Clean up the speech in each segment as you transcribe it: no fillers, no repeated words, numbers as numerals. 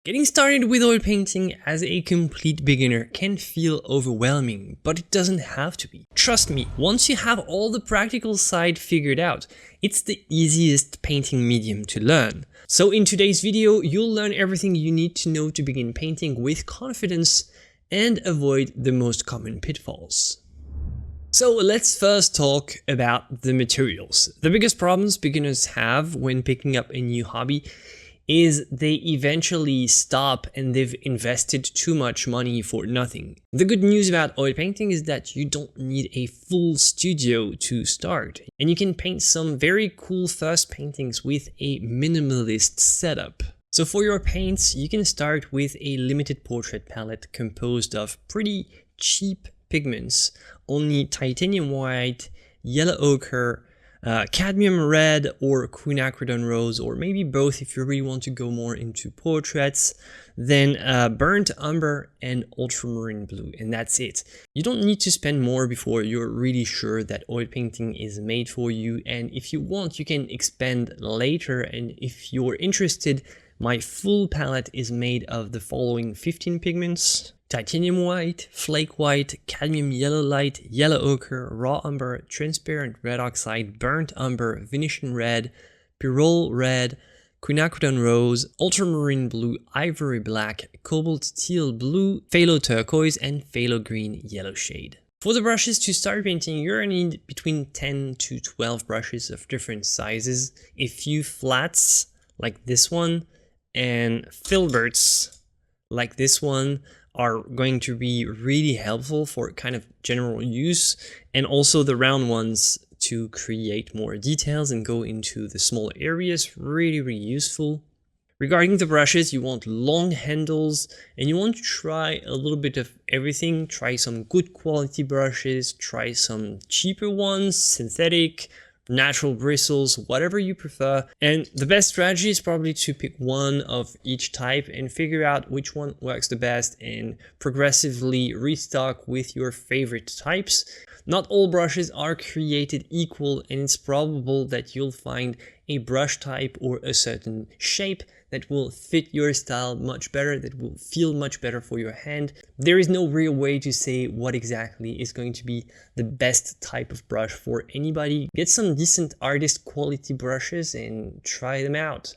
Getting started with oil painting as a complete beginner can feel overwhelming, but it doesn't have to be. Trust me, once you have all the practical side figured out, it's the easiest painting medium to learn. So in today's video, you'll learn everything you need to know to begin painting with confidence and avoid the most common pitfalls. So let's first talk about the materials. The biggest problems beginners have when picking up a new hobby is they eventually stop and they've invested too much money for nothing. The good news about oil painting is that you don't need a full studio to start, and you can paint some very cool first paintings with a minimalist setup. So for your paints, you can start with a limited portrait palette composed of pretty cheap pigments, only titanium white, yellow ochre, cadmium red or quinacridone rose, or maybe both if you really want to go more into portraits, then burnt umber and ultramarine blue, and that's it. You don't need to spend more before you're really sure that oil painting is made for you, and if you want you can expand later. And if you're interested, my full palette is made of the following 15 pigments: titanium white, flake white, cadmium yellow light, yellow ochre, raw umber, transparent red oxide, burnt umber, Venetian red, pyrrole red, quinacridone rose, ultramarine blue, ivory black, cobalt teal blue, phthalo turquoise, and phthalo green yellow shade. For the brushes to start painting, you're gonna need between 10 to 12 brushes of different sizes, a few flats like this one, and filberts like this one are going to be really helpful for kind of general use, and also the round ones to create more details and go into the small areas, really useful. Regarding the brushes, you want long handles and you want to try a little bit of everything. Try some good quality brushes, try some cheaper ones, synthetic, natural bristles, whatever you prefer. And the best strategy is probably to pick one of each type and figure out which one works the best and progressively restock with your favorite types. Not all brushes are created equal, and it's probable that you'll find a brush type or a certain shape that will fit your style much better, that will feel much better for your hand. There is no real way to say what exactly is going to be the best type of brush for anybody. Get some decent artist quality brushes and try them out.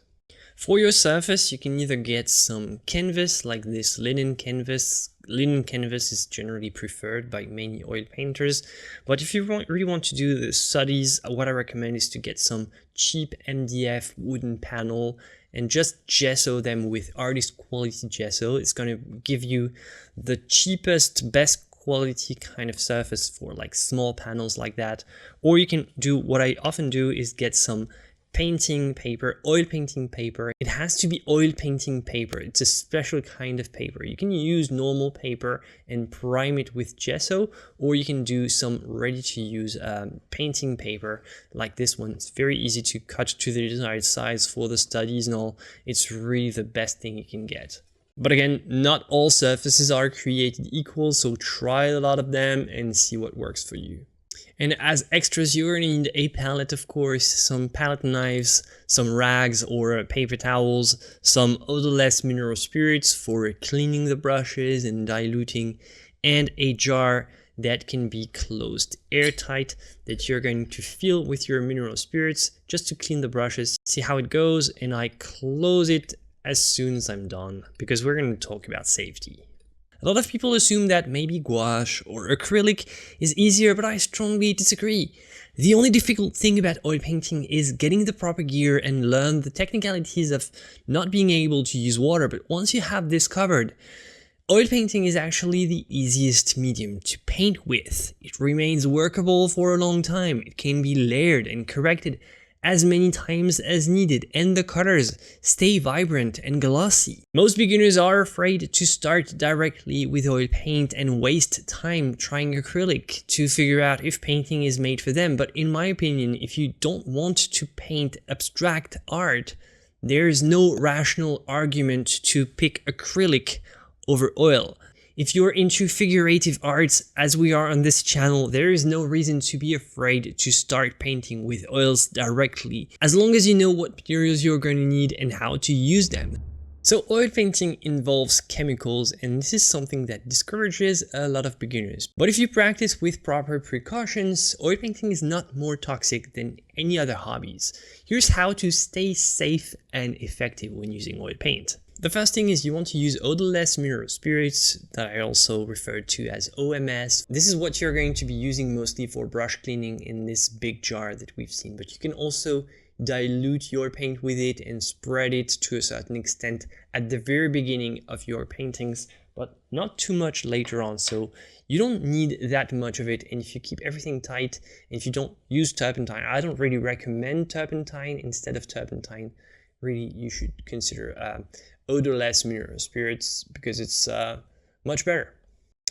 For your surface, you can either get some canvas like this linen canvas. Linen canvas is generally preferred by many oil painters, but if you really want to do the studies, what I recommend is to get some cheap MDF wooden panel and just gesso them with artist quality gesso. It's going to give you the cheapest, best quality kind of surface for like small panels like that. Or you can do what I often do is get some painting paper, oil painting paper. It has to be oil painting paper. It's a special kind of paper. You can use normal paper and prime it with gesso, or you can do some ready-to-use painting paper like this one. It's very easy to cut to the desired size for the studies and all. It's really the best thing you can get. But again, not all surfaces are created equal, so try a lot of them and see what works for you. And as extras, you're going to need a palette, of course, some palette knives, some rags or paper towels, some odorless mineral spirits for cleaning the brushes and diluting, and a jar that can be closed airtight that you're going to fill with your mineral spirits just to clean the brushes. See how it goes, and I close it as soon as I'm done because we're going to talk about safety. A lot of people assume that maybe gouache or acrylic is easier, but I strongly disagree. The only difficult thing about oil painting is getting the proper gear and learn the technicalities of not being able to use water. But once you have this covered, oil painting is actually the easiest medium to paint with. It remains workable for a long time. It can be layered and corrected as many times as needed, and the colors stay vibrant and glossy. Most beginners are afraid to start directly with oil paint and waste time trying acrylic to figure out if painting is made for them. But in my opinion, if you don't want to paint abstract art, there is no rational argument to pick acrylic over oil. If you're into figurative arts, as we are on this channel, there is no reason to be afraid to start painting with oils directly, as long as you know what materials you're going to need and how to use them. So oil painting involves chemicals, and this is something that discourages a lot of beginners. But if you practice with proper precautions, oil painting is not more toxic than any other hobbies. Here's how to stay safe and effective when using oil paint. The first thing is you want to use odorless mineral spirits, that I also referred to as OMS. This is what you're going to be using mostly for brush cleaning in this big jar that we've seen, but you can also dilute your paint with it and spread it to a certain extent at the very beginning of your paintings, but not too much later on. So you don't need that much of it, and if you keep everything tight and if you don't use turpentine, I don't really recommend turpentine. Instead of turpentine, really you should consider odorless mineral spirits because it's much better.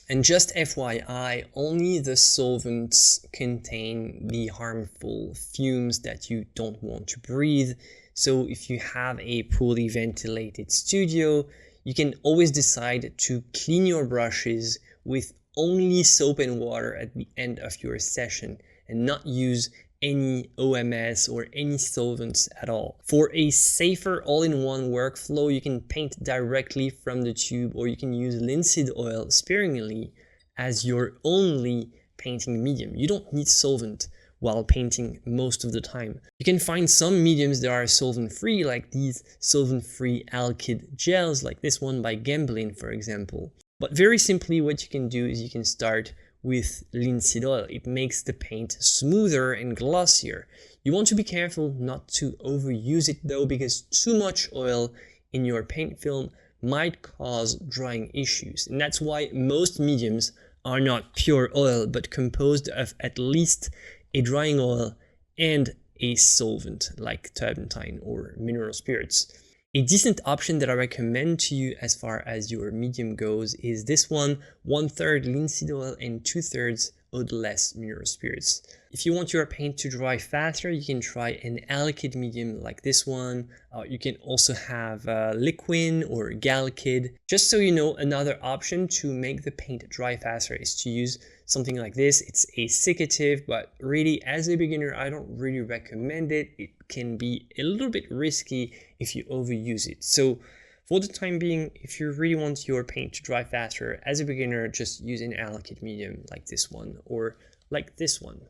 And just FYI, only the solvents contain the harmful fumes that you don't want to breathe. So if you have a poorly ventilated studio, you can always decide to clean your brushes with only soap and water at the end of your session and not use any OMS or any solvents at all. For a safer all-in-one workflow, you can paint directly from the tube, or you can use linseed oil sparingly as your only painting medium. You don't need solvent while painting most of the time. You can find some mediums that are solvent-free, like these solvent-free alkyd gels, like this one by Gamblin, for example. But very simply, what you can do is you can start with linseed oil. It makes the paint smoother and glossier. You want to be careful not to overuse it though, because too much oil in your paint film might cause drying issues. And that's why most mediums are not pure oil, but composed of at least a drying oil and a solvent like turpentine or mineral spirits. A decent option that I recommend to you as far as your medium goes is this one, 1/3 linseed oil and 2/3 odorless mineral spirits. If you want your paint to dry faster, you can try an alkyd medium like this one. You can also have liquin or galkyd. Just so you know, another option to make the paint dry faster is to use something like this. It's a seccative, but really as a beginner, I don't really recommend it. It can be a little bit risky if you overuse it. So for the time being, if you really want your paint to dry faster as a beginner, just use an alkyd medium like this one or like this one.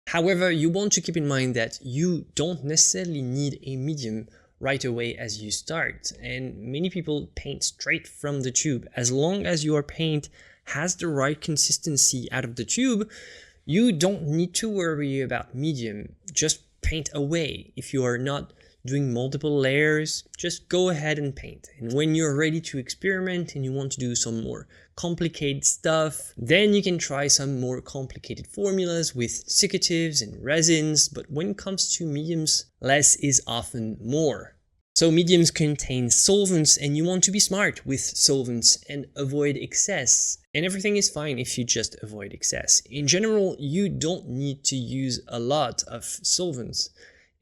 However, you want to keep in mind that you don't necessarily need a medium right away as you start, and many people paint straight from the tube. As long as your paint has the right consistency out of the tube, you don't need to worry about medium. Just paint away. If you are not doing multiple layers, just go ahead and paint. And when you're ready to experiment and you want to do some more complicated stuff, then you can try some more complicated formulas with secatives and resins. But when it comes to mediums, less is often more. So mediums contain solvents, and you want to be smart with solvents and avoid excess. And everything is fine if you just avoid excess. In general, you don't need to use a lot of solvents,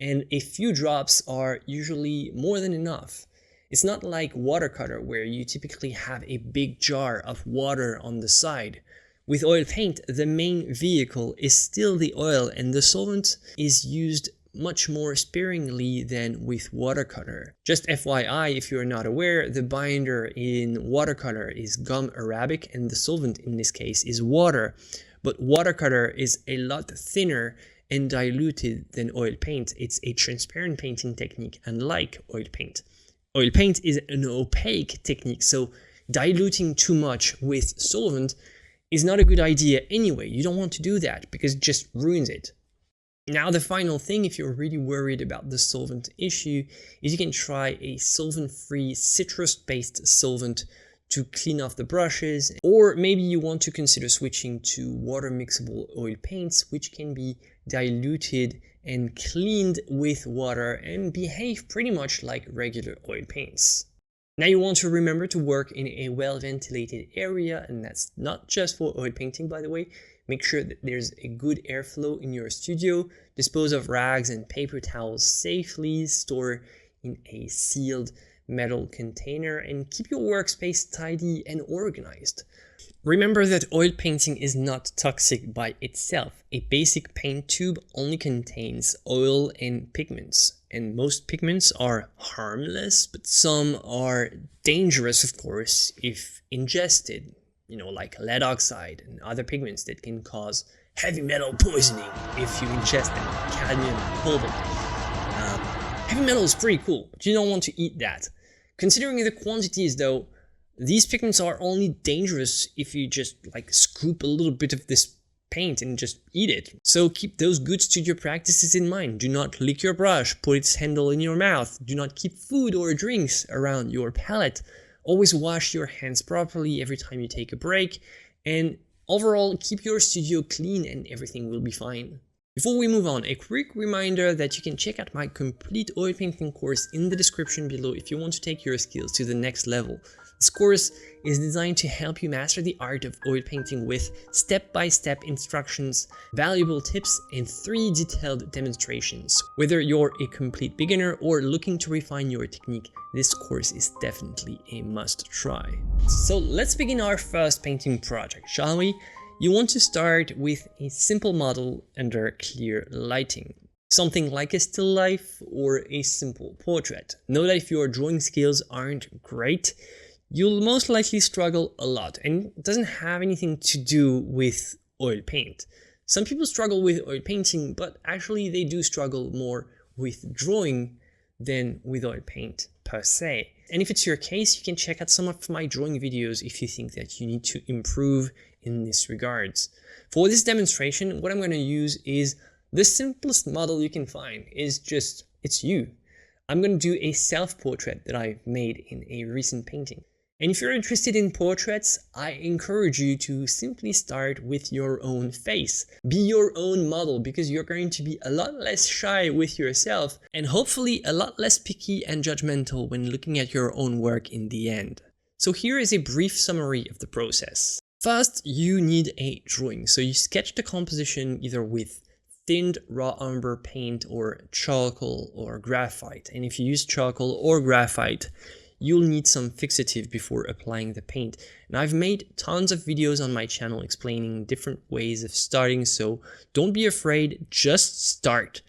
and a few drops are usually more than enough. It's not like watercolor where you typically have a big jar of water on the side. With oil paint, the main vehicle is still the oil, and the solvent is used much more sparingly than with watercolor. Just FYI, if you're not aware, the binder in watercolor is gum arabic and the solvent in this case is water. But watercolor is a lot thinner and diluted than oil paint. It's a transparent painting technique, unlike oil paint. Oil paint is an opaque technique, so diluting too much with solvent is not a good idea anyway. You don't want to do that because it just ruins it. Now, the final thing, if you're really worried about the solvent issue, is you can try a solvent-free citrus-based solvent to clean off the brushes, or maybe you want to consider switching to water-mixable oil paints, which can be diluted and cleaned with water and behave pretty much like regular oil paints. Now you want to remember to work in a well-ventilated area, and that's not just for oil painting, by the way. Make sure that there's a good airflow in your studio. Dispose of rags and paper towels safely. Store in a sealed metal container and keep your workspace tidy and organized. Remember that oil painting is not toxic by itself. A basic paint tube only contains oil and pigments, and most pigments are harmless, but some are dangerous, of course, if ingested, like lead oxide and other pigments that can cause heavy metal poisoning if you ingest them, cadmium, cobalt. Heavy metal is pretty cool, but you don't want to eat that. Considering the quantities though, these pigments are only dangerous if you just scoop a little bit of this paint and just eat it. So keep those good studio practices in mind. Do not lick your brush, put its handle in your mouth. Do not keep food or drinks around your palette. Always wash your hands properly every time you take a break. And overall, keep your studio clean and everything will be fine. Before we move on, a quick reminder that you can check out my complete oil painting course in the description below if you want to take your skills to the next level. This course is designed to help you master the art of oil painting with step-by-step instructions, valuable tips, and 3 detailed demonstrations. Whether you're a complete beginner or looking to refine your technique, this course is definitely a must-try. So let's begin our first painting project, shall we? You want to start with a simple model under clear lighting. Something like a still life or a simple portrait. Know that if your drawing skills aren't great, you'll most likely struggle a lot, and it doesn't have anything to do with oil paint. Some people struggle with oil painting, but actually they do struggle more with drawing than with oil paint per se. And if it's your case, you can check out some of my drawing videos if you think that you need to improve in this regards. For this demonstration, what I'm going to use is the simplest model you can find. It's you. I'm going to do a self-portrait that I've made in a recent painting. And if you're interested in portraits, I encourage you to simply start with your own face. Be your own model, because you're going to be a lot less shy with yourself and hopefully a lot less picky and judgmental when looking at your own work in the end. So here is a brief summary of the process. First, you need a drawing. So you sketch the composition either with thinned raw umber paint or charcoal or graphite. And if you use charcoal or graphite, you'll need some fixative before applying the paint. And I've made tons of videos on my channel explaining different ways of starting, so don't be afraid, just start.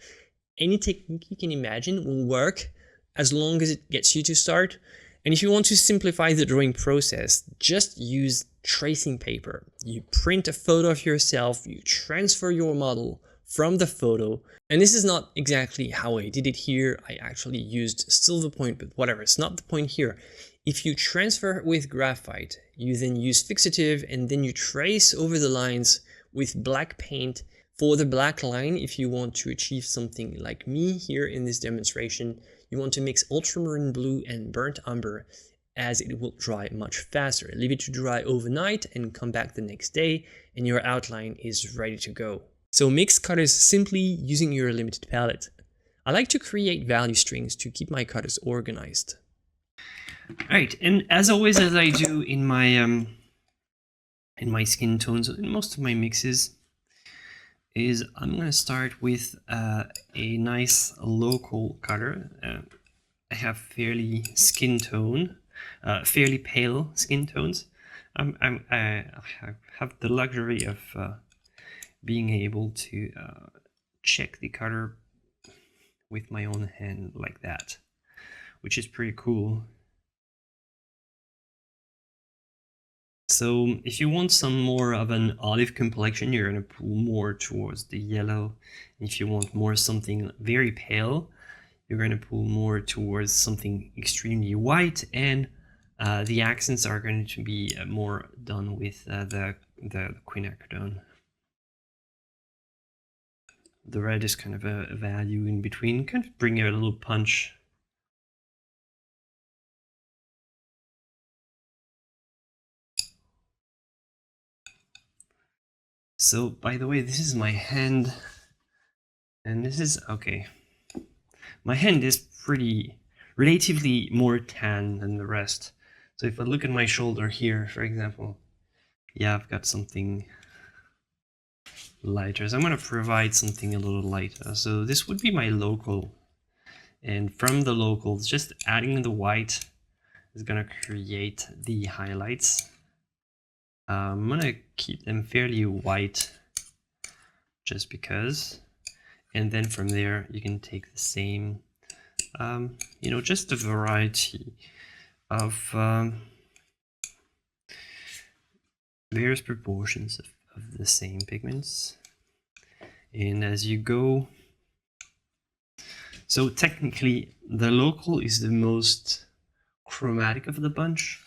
Any technique you can imagine will work as long as it gets you to start. And if you want to simplify the drawing process, just use tracing paper. You print a photo of yourself, you transfer your model from the photo. And this is not exactly how I did it here. I actually used silver point, but whatever, it's not the point here. If you transfer with graphite, you then use fixative and then you trace over the lines with black paint. For the black line, if you want to achieve something like me here in this demonstration, you want to mix ultramarine blue and burnt umber, as it will dry much faster. Leave it to dry overnight and come back the next day and your outline is ready to go. So mix colors simply using your limited palette. I like to create value strings to keep my colors organized. Alright, and as always, as I do in my skin tones, in most of my mixes, is I'm going to start with a nice local color. I have fairly pale skin tones. I have the luxury of being able to check the color with my own hand like that, which is pretty cool. So if you want some more of an olive complexion, you're going to pull more towards the yellow. If you want more something very pale, you're going to pull more towards something extremely white, and the accents are going to be more done with the quinacridone. The red is kind of a value in between, kind of bring a little punch. So, by the way, this is my hand, and this is, okay. My hand is relatively more tan than the rest. So if I look at my shoulder here, for example, yeah, I've got something lighter. So I'm going to provide something a little lighter. So this would be my local. And from the locals, just adding the white is going to create the highlights. I'm going to keep them fairly white just because. And then from there, you can take the same you know, just a variety of various proportions of the same pigments. And as you go, so technically the local is the most chromatic of the bunch.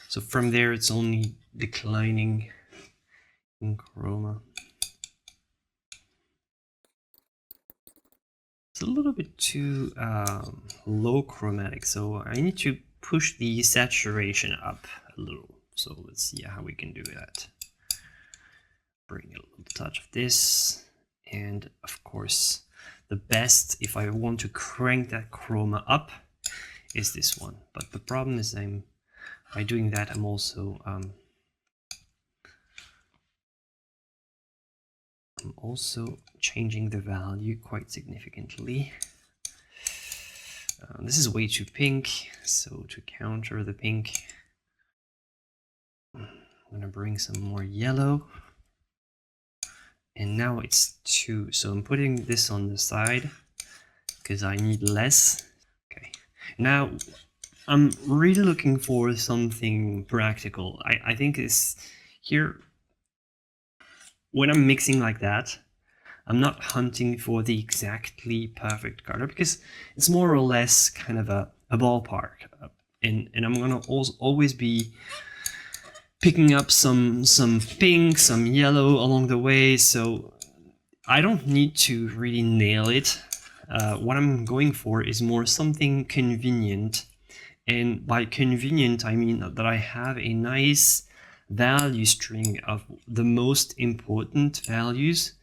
So from there it's only declining in chroma. It's a little bit too low chromatic, so I need to push the saturation up a little. So let's see how we can do that. Bring a little touch of this, and of course the best, if I want to crank that chroma up, is this one. But the problem is by doing that I'm also changing the value quite significantly. This is way too pink, so to counter the pink, I'm gonna bring some more yellow. And now it's 2, so I'm putting this on the side because I need less. Okay, now I'm really looking for something practical. I think it's here, when I'm mixing like that, I'm not hunting for the exactly perfect color because it's more or less kind of a ballpark. And I'm gonna always be picking up some pink, some yellow along the way, so I don't need to really nail it. What I'm going for is more something convenient, and by convenient I mean that I have a nice value string of the most important values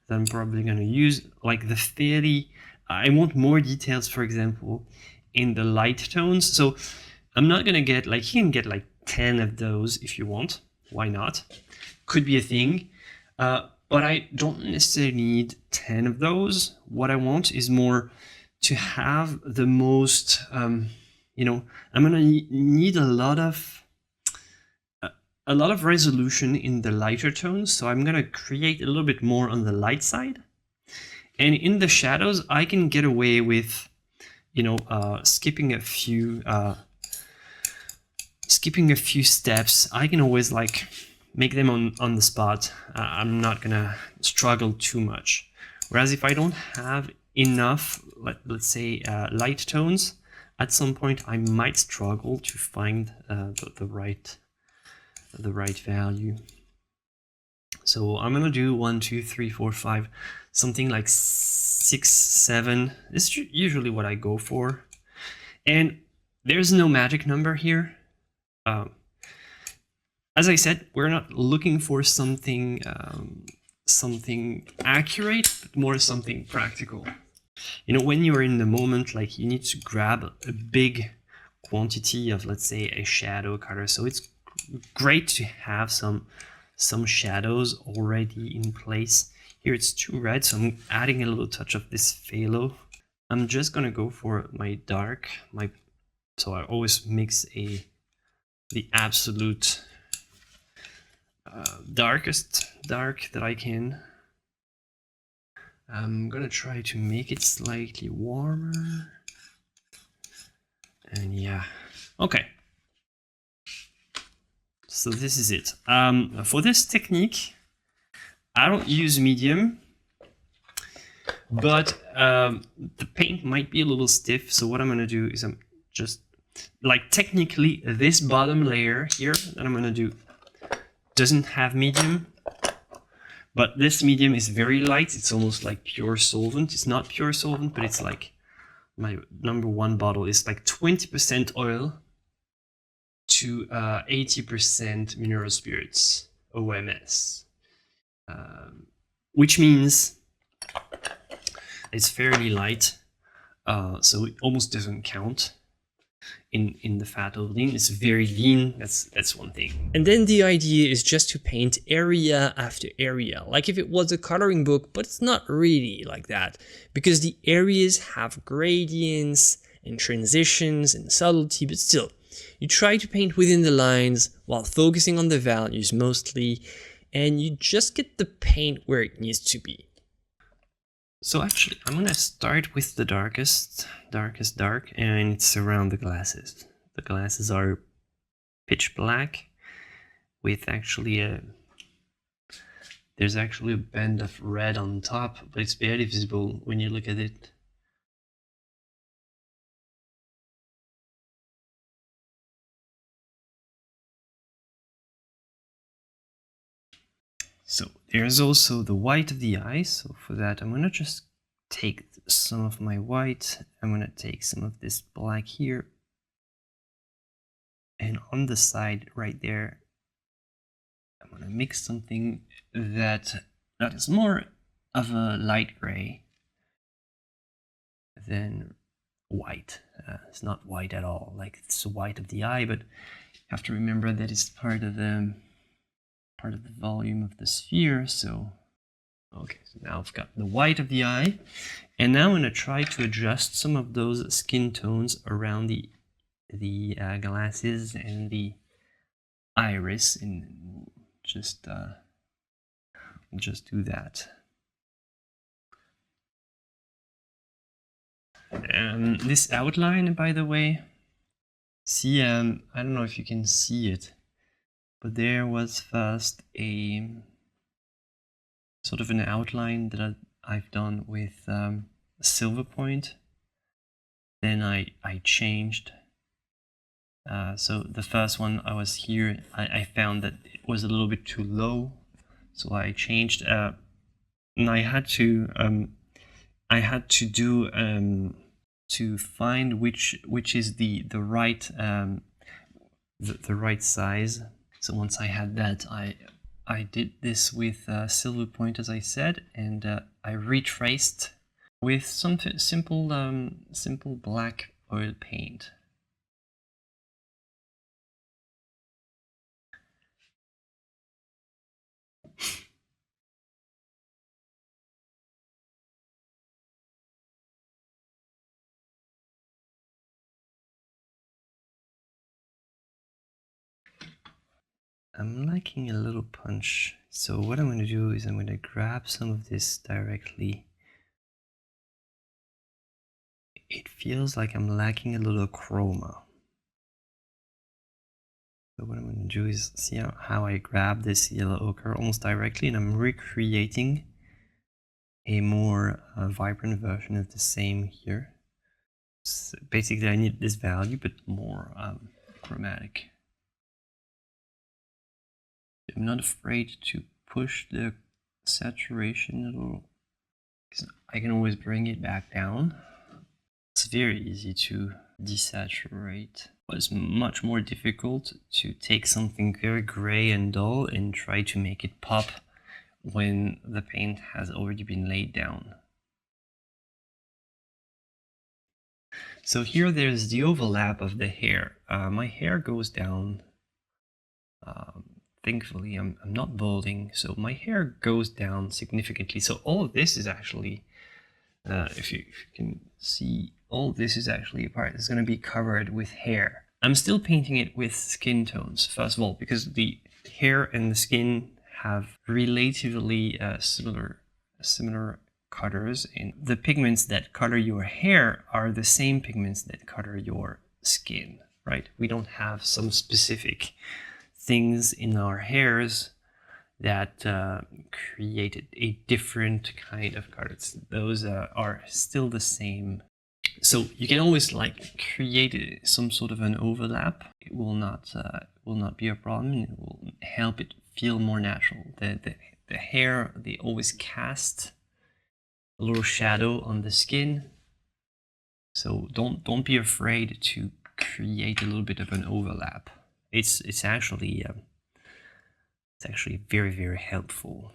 that I'm probably going to use, like the fairly, I want more details, for example, in the light tones. So I'm not going to get like, you can get like 10 of those if you want, why not? Could be a thing, but I don't necessarily need 10 of those. What I want is more to have the most, you know, I'm gonna need a lot of resolution in the lighter tones, so I'm gonna create a little bit more on the light side, and in the shadows I can get away with, you know, skipping a few steps. I can always like make them on the spot. I'm not gonna struggle too much. Whereas if I don't have enough, let's say light tones, at some point I might struggle to find the right value. So I'm gonna do 1, 2, 3, 4, 5, something like 6, 7. This is usually what I go for, and there's no magic number here. As I said, we're not looking for something accurate, but more something practical. You know, when you're in the moment, like you need to grab a big quantity of, let's say, a shadow color. So it's great to have some shadows already in place. Here it's too red, so I'm adding a little touch of this phthalo. I'm just gonna go for my dark, so I always mix the absolute darkest dark that I can. I'm gonna try to make it slightly warmer, and yeah, okay. So this is it. For this technique, I don't use medium, but the paint might be a little stiff. So what I'm gonna do is I'm just, like, technically this bottom layer here that I'm gonna do doesn't have medium, but this medium is very light. It's almost like pure solvent. It's not pure solvent, but it's like my #1 bottle is like 20% oil to 80% mineral spirits, OMS, which means it's fairly light, so it almost doesn't count in the fat holding. It's very lean. That's one thing. And then the idea is just to paint area after area, like if it was a coloring book, but it's not really like that, because the areas have gradients and transitions and subtlety, but still, you try to paint within the lines while focusing on the values mostly, and you just get the paint where it needs to be. So actually, I'm gonna start with the darkest dark, and it's around the glasses. The glasses are pitch black with actually there's actually a band of red on top, but it's barely visible when you look at it. So there's also the white of the eye. So for that, I'm gonna just take some of my white. I'm gonna take some of this black here. And on the side right there, I'm gonna mix something that is more of a light gray than white. It's not white at all, like it's white of the eye, but you have to remember that it's part of the volume of the sphere. So okay, so now I've got the white of the eye, and now I'm going to try to adjust some of those skin tones around the glasses and the iris, and just we'll just do that. And this outline, by the way, see, I don't know if you can see it, but there was first a sort of an outline that I've done with silver point. Then I changed. So the first one I was here, I found that it was a little bit too low, so I changed. And I had to do to find which is the right the right size. So once I had that, I did this with silver point, as I said, and I retraced with some simple black oil paint. I'm lacking a little punch, so what I'm going to do is I'm going to grab some of this directly. It feels like I'm lacking a little chroma. So what I'm going to do is see how I grab this yellow ochre almost directly, and I'm recreating a more vibrant version of the same here. So basically, I need this value, but more chromatic. I'm not afraid to push the saturation a little, because I can always bring it back down. It's very easy to desaturate, but it's much more difficult to take something very gray and dull and try to make it pop when the paint has already been laid down. So here there's the overlap of the hair. My hair goes down. Thankfully, I'm not balding, so my hair goes down significantly. So all of this is actually, if you can see, all this is actually a part that's going to be covered with hair. I'm still painting it with skin tones, first of all, because the hair and the skin have relatively similar colors, and the pigments that color your hair are the same pigments that color your skin, right? We don't have some specific things in our hairs that created a different kind of colors. Those are still the same. So you can always like create some sort of an overlap. It will not be a problem. It will help it feel more natural. The hair, they always cast a little shadow on the skin. So don't be afraid to create a little bit of an overlap. It's actually very, very helpful.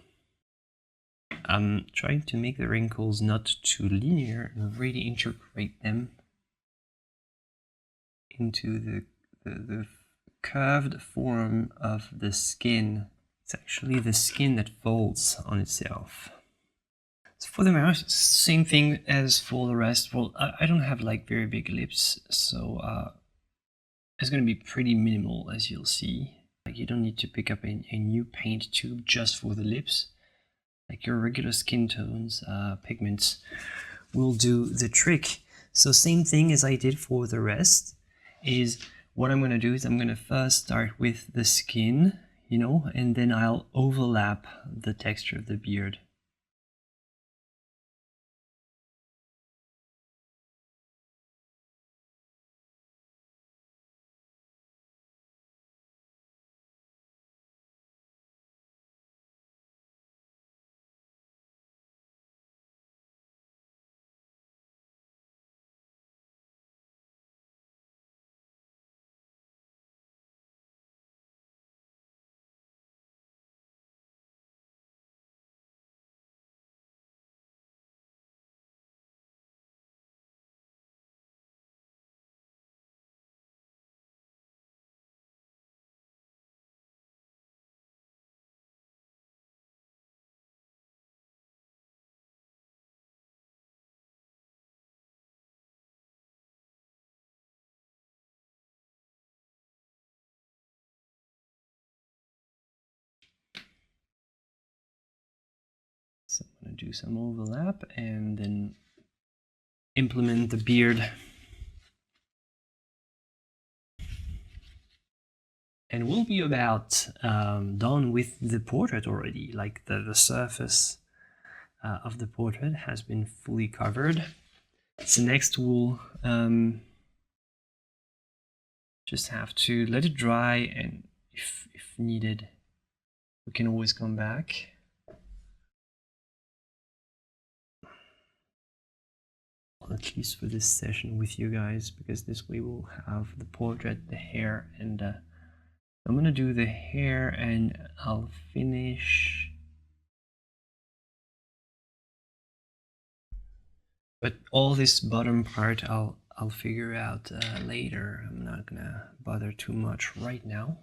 I'm trying to make the wrinkles not too linear and really integrate them into the curved form of the skin. It's actually the skin that folds on itself. So for the mouth, same thing as for the rest. Well, I don't have like very big lips, so it's going to be pretty minimal, as you'll see. Like, you don't need to pick up a new paint tube just for the lips. like your regular skin tones, pigments will do the trick. So same thing as I did for the rest, is what I'm going to do is I'm going to first start with the skin, you know, and then I'll overlap the texture of the beard. So I'm going to do some overlap and then implement the beard. And we'll be about done with the portrait already, like the surface of the portrait has been fully covered. So next we'll just have to let it dry, and if needed, we can always come back. At least for this session with you guys, because this way we'll have the portrait, the hair, and I'm gonna do the hair and I'll finish. But all this bottom part I'll figure out later. I'm not gonna bother too much right now.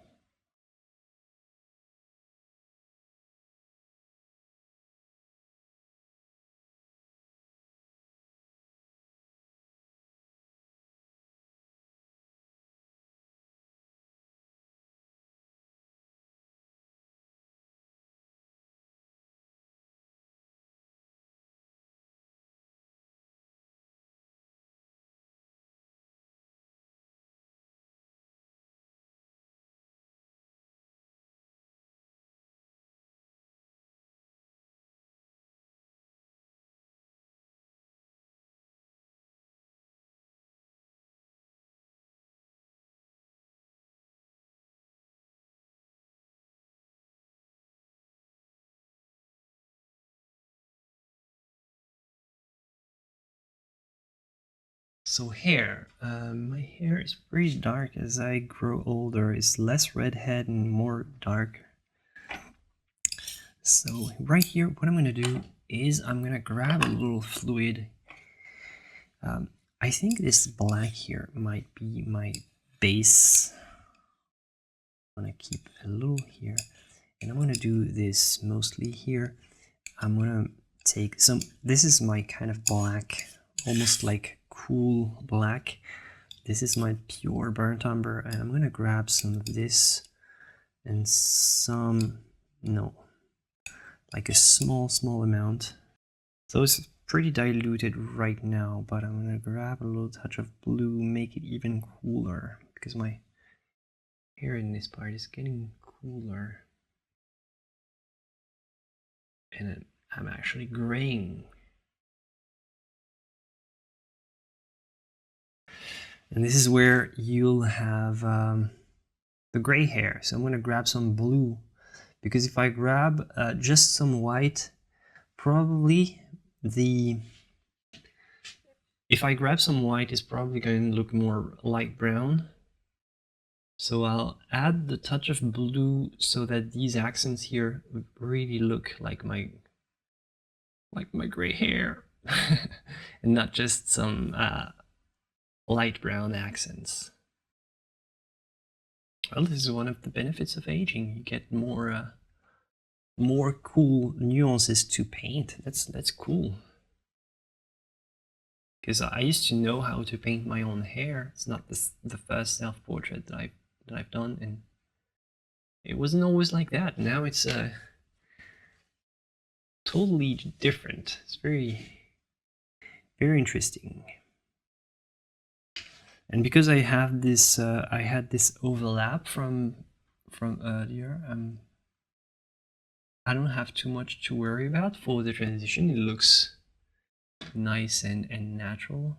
So hair, my hair is pretty dark as I grow older. It's less redhead and more dark. So right here, what I'm gonna do is I'm gonna grab a little fluid. I think this black here might be my base. I'm gonna keep a little here, and I'm gonna do this mostly here. I'm gonna take some, this is my kind of black, almost like cool black. This is my pure burnt umber, and I'm gonna grab some of this and some, no, like a small amount. So it's pretty diluted right now, but I'm gonna grab a little touch of blue, make it even cooler, because my hair in this part is getting cooler. And I'm actually graying. And this is where you'll have the gray hair. So I'm going to grab some blue, because if I grab just some white, probably if I grab some white, it's probably going to look more light brown. So I'll add the touch of blue so that these accents here really look like my gray hair and not just some light brown accents. Well, this is one of the benefits of aging. You get more cool nuances to paint. That's cool. Because I used to know how to paint my own hair. It's not the first self-portrait that I've done, and it wasn't always like that. Now it's totally different. It's very, very interesting. And because I have this, I had this overlap from earlier, I don't have too much to worry about for the transition. It looks nice and natural.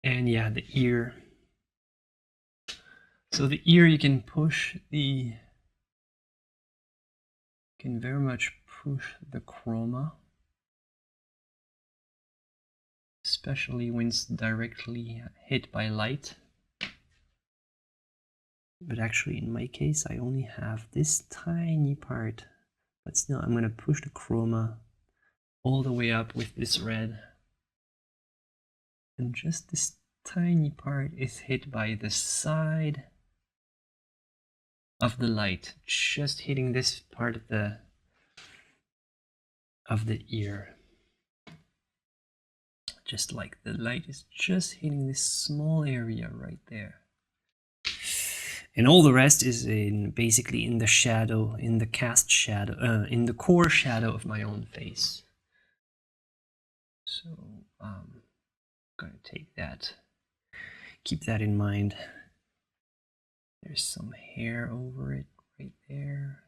And yeah, the ear. So the ear, you can push the, can very much push the chroma, especially when it's directly hit by light. But actually in my case, I only have this tiny part, but still I'm going to push the chroma all the way up with this red. And just this tiny part is hit by the side of the light, just hitting this part of the ear. Just like the light is just hitting this small area right there. And all the rest is basically in the shadow, in the cast shadow, in the core shadow of my own face. So I'm gonna take that, keep that in mind. There's some hair over it right there.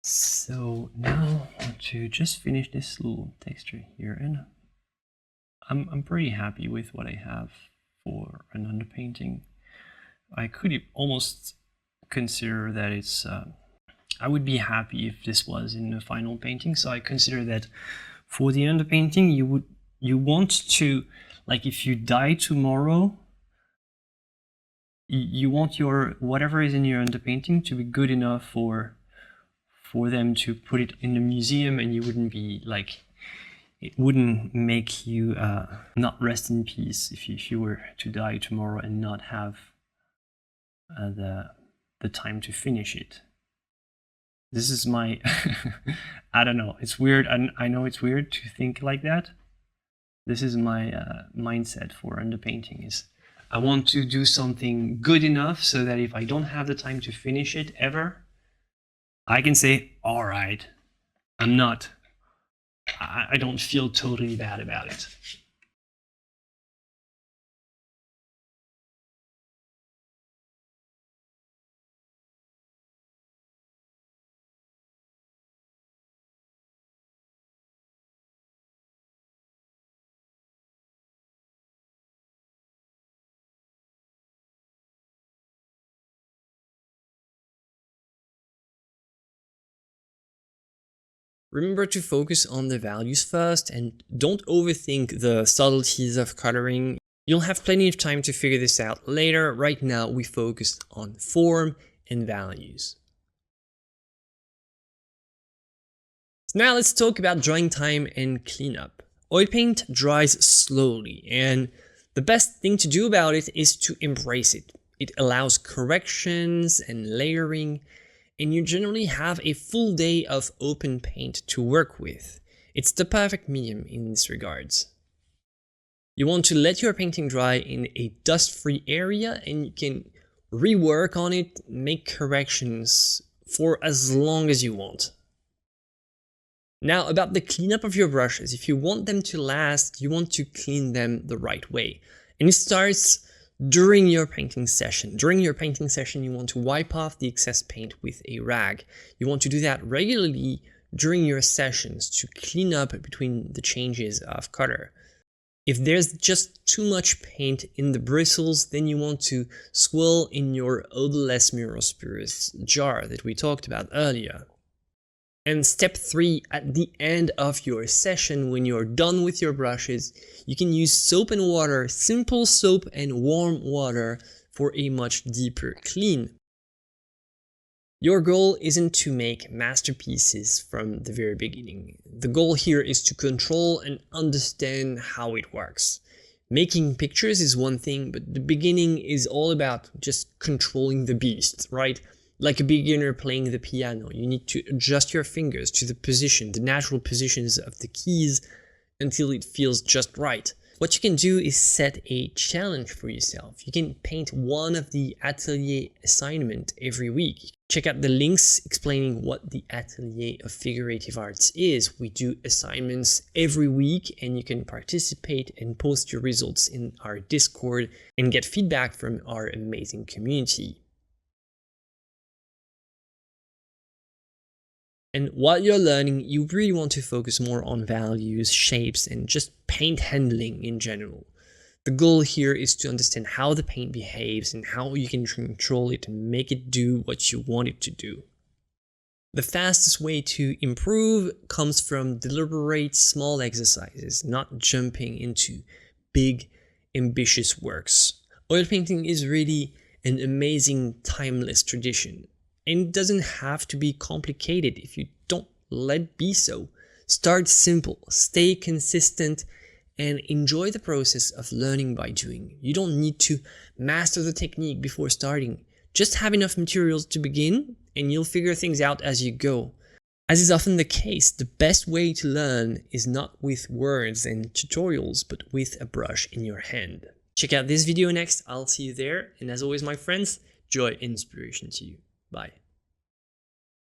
So now I want to just finish this little texture here, and I'm pretty happy with what I have for an underpainting. I could almost consider that it's I would be happy if this was in the final painting. So I consider that for the underpainting, you want to, like, if you die tomorrow, you want your whatever is in your underpainting to be good enough for them to put it in the museum, and you wouldn't be like, it wouldn't make you not rest in peace if you were to die tomorrow and not have the time to finish it. This is my I don't know, it's weird. I know it's weird to think like that. This is my mindset for underpainting, is I want to do something good enough so that if I don't have the time to finish it ever, I can say, all right, I don't feel totally bad about it. Remember to focus on the values first and don't overthink the subtleties of coloring. You'll have plenty of time to figure this out later. Right now, we focus on form and values. So now let's talk about drying time and cleanup. Oil paint dries slowly, and the best thing to do about it is to embrace it. It allows corrections and layering, and you generally have a full day of open paint to work with. It's the perfect medium in this regards. You want to let your painting dry in a dust-free area, and you can rework on it, make corrections for as long as you want. Now about the cleanup of your brushes, if you want them to last, you want to clean them the right way. And it starts during your painting session. During your painting session, you want to wipe off the excess paint with a rag. You want to do that regularly during your sessions to clean up between the changes of color. If there's just too much paint in the bristles, then you want to swirl in your odorless mineral spirits jar that we talked about earlier. And step 3, at the end of your session, when you're done with your brushes, you can use soap and water, simple soap and warm water for a much deeper clean. Your goal isn't to make masterpieces from the very beginning. The goal here is to control and understand how it works. Making pictures is one thing, but the beginning is all about just controlling the beast, right? Like a beginner playing the piano, you need to adjust your fingers to the natural positions of the keys until it feels just right. What you can do is set a challenge for yourself. You can paint one of the Atelier assignment every week. Check out the links explaining what the Atelier of Figurative Arts is. We do assignments every week and you can participate and post your results in our Discord and get feedback from our amazing community. And while you're learning, you really want to focus more on values, shapes, and just paint handling in general. The goal here is to understand how the paint behaves and how you can control it and make it do what you want it to do. The fastest way to improve comes from deliberate small exercises, not jumping into big, ambitious works. Oil painting is really an amazing, timeless tradition. And it doesn't have to be complicated if you don't let it be so. Start simple, stay consistent, and enjoy the process of learning by doing. You don't need to master the technique before starting. Just have enough materials to begin, and you'll figure things out as you go. As is often the case, the best way to learn is not with words and tutorials, but with a brush in your hand. Check out this video next, I'll see you there, and as always my friends, joy and inspiration to you. Bye.